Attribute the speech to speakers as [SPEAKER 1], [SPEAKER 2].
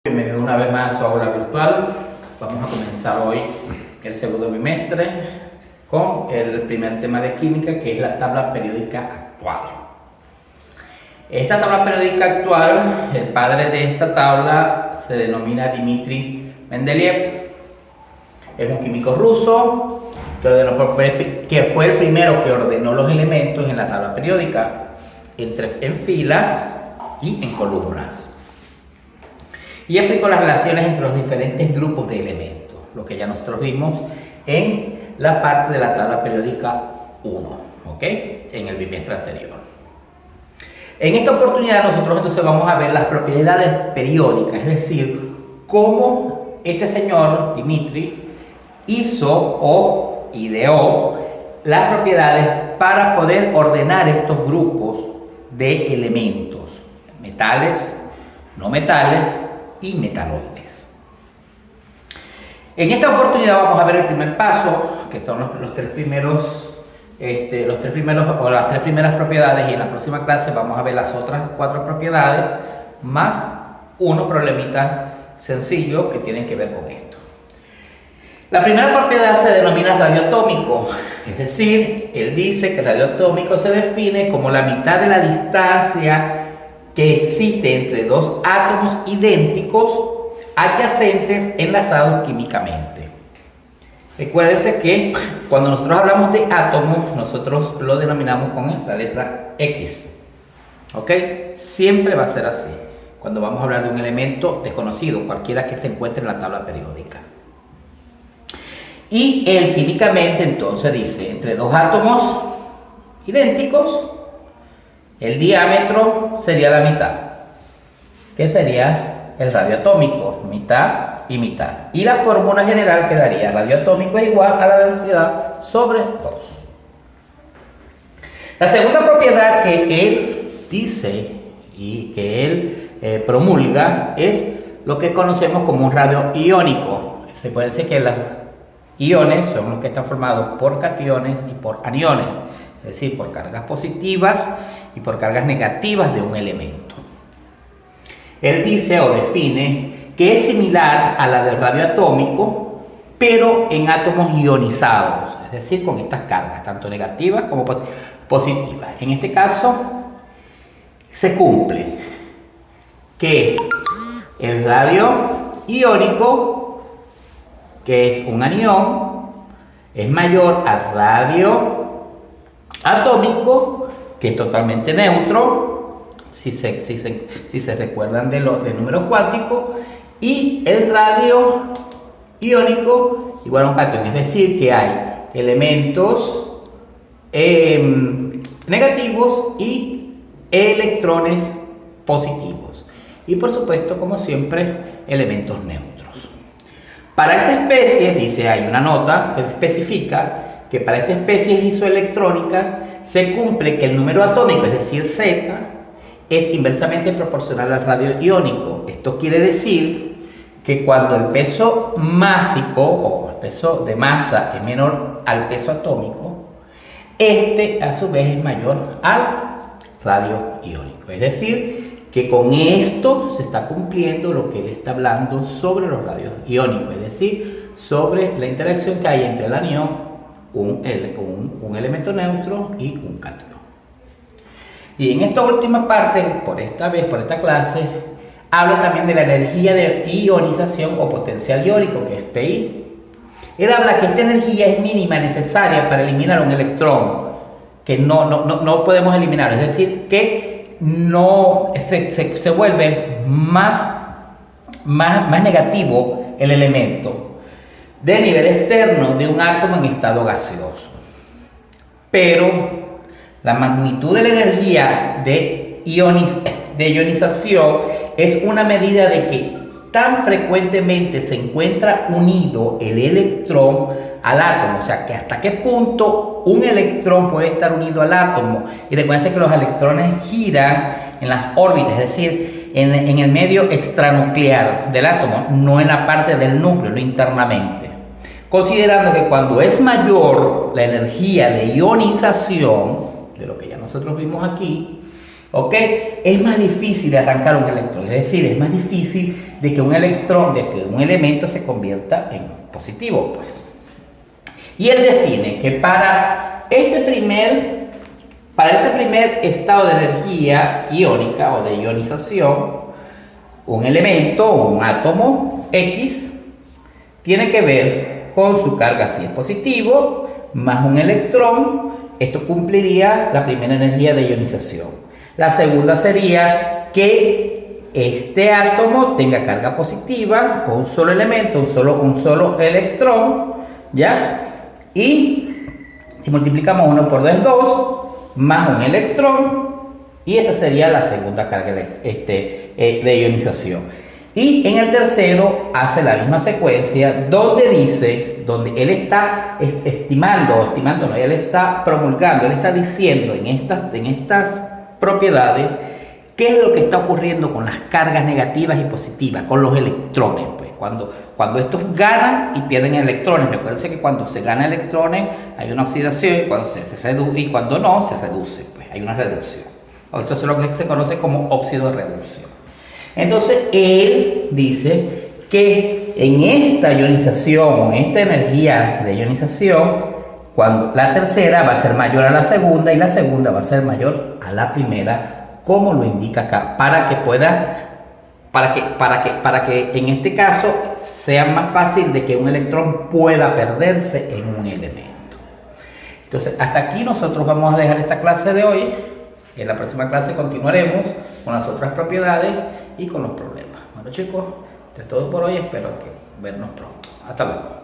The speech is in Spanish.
[SPEAKER 1] Bienvenido una vez más a su aula virtual. Vamos a comenzar hoy el segundo bimestre con el primer tema de química, que es la tabla periódica actual. Esta tabla periódica actual, el padre de esta tabla se denomina Dmitri Mendeleev. Es un químico ruso que fue el primero que ordenó los elementos en la tabla periódica en filas y en columnas. Y explicó las relaciones entre los diferentes grupos de elementos, lo que ya nosotros vimos en la parte de la tabla periódica 1, ¿ok? En el bimestre anterior. En esta oportunidad nosotros entonces vamos a ver las propiedades periódicas, es decir, cómo este señor Dmitri hizo o ideó las propiedades para poder ordenar estos grupos de elementos, metales, no metales y metaloides. En esta oportunidad vamos a ver el primer paso, que son las tres primeras propiedades, y en la próxima clase vamos a ver las otras 4 propiedades más unos problemitas sencillos que tienen que ver con esto. La primera propiedad se denomina radioatómico, es decir, él dice que el radioatómico se define como la mitad de la distancia que existe entre dos átomos idénticos adyacentes enlazados químicamente. Recuérdense que cuando nosotros hablamos de átomos, nosotros lo denominamos con la letra X. ¿Ok? Siempre va a ser así cuando vamos a hablar de un elemento desconocido, cualquiera que se encuentre en la tabla periódica. Y él químicamente entonces dice, entre dos átomos idénticos, el diámetro sería la mitad, que sería el radioatómico, mitad y mitad. Y la fórmula general quedaría radioatómico es igual a la densidad sobre 2. La segunda propiedad que él dice y que él promulga es lo que conocemos como un radio iónico. Recuerden que los iones son los que están formados por cationes y por aniones, es decir, por cargas positivas y por cargas negativas de un elemento. Él dice o define que es similar a la del radioatómico, pero en átomos ionizados, es decir, con estas cargas, tanto negativas como positivas. En este caso, se cumple que el radio iónico, que es un anión, es mayor al radio atómico, que es totalmente neutro, si se recuerdan del número cuántico, y el radio iónico igual a un catión, es decir, que hay elementos negativos y electrones positivos, y por supuesto, como siempre, elementos neutros. Para esta especie, dice, hay una nota que especifica que para esta especie isoelectrónica se cumple que el número atómico, es decir, Z, es inversamente proporcional al radio iónico. Esto quiere decir que cuando el peso másico o el peso de masa es menor al peso atómico, este a su vez es mayor al radio iónico. Es decir, que con esto se está cumpliendo lo que él está hablando sobre los radios iónicos, es decir, sobre la interacción que hay entre el anión, un elemento neutro y un catión. Y en esta última parte, por esta clase, habla también de la energía de ionización o potencial iónico, que es PI. Él habla que esta energía es mínima, necesaria para eliminar un electrón, que no podemos eliminar, es decir, que no se vuelve más negativo el elemento del nivel externo de un átomo en estado gaseoso. Pero la magnitud de la energía de ionización es una medida de que tan frecuentemente se encuentra unido el electrón al átomo, o sea, que hasta qué punto un electrón puede estar unido al átomo. Y recuerden que los electrones giran en las órbitas, es decir, en el medio extranuclear del átomo, no en la parte del núcleo, no internamente. Considerando que cuando es mayor la energía de ionización, de lo que ya nosotros vimos aquí, ¿Ok? Es más difícil arrancar un electrón, es decir, es más difícil de que un electrón, de que un elemento se convierta en positivo, pues. Y él define que para este primer estado de energía iónica o de ionización, un elemento o un átomo X tiene que ver con su carga si es positivo, más un electrón. Esto cumpliría la primera energía de ionización. La segunda sería que este átomo tenga carga positiva con un solo elemento, un solo electrón, ¿ya? Y si multiplicamos 1 por 2 es 2, más un electrón, y esta sería la segunda carga de ionización. Y en el tercero hace la misma secuencia donde él está él está promulgando, él está diciendo en estas propiedades qué es lo que está ocurriendo con las cargas negativas y positivas, con los electrones. Pues cuando estos ganan y pierden electrones, recuérdense que cuando se gana electrones hay una oxidación y cuando se reduce, y cuando no, se reduce, pues hay una reducción. Esto es lo que se conoce como óxido de reducción. Entonces, él dice que en esta ionización, en esta energía de ionización, cuando la tercera va a ser mayor a la segunda y la segunda va a ser mayor a la primera, como lo indica acá, para que en este caso sea más fácil de que un electrón pueda perderse en un elemento. Entonces, hasta aquí nosotros vamos a dejar esta clase de hoy. En la próxima clase continuaremos con las otras propiedades y con los problemas. Bueno, chicos, esto es todo por hoy. Espero vernos pronto. Hasta luego.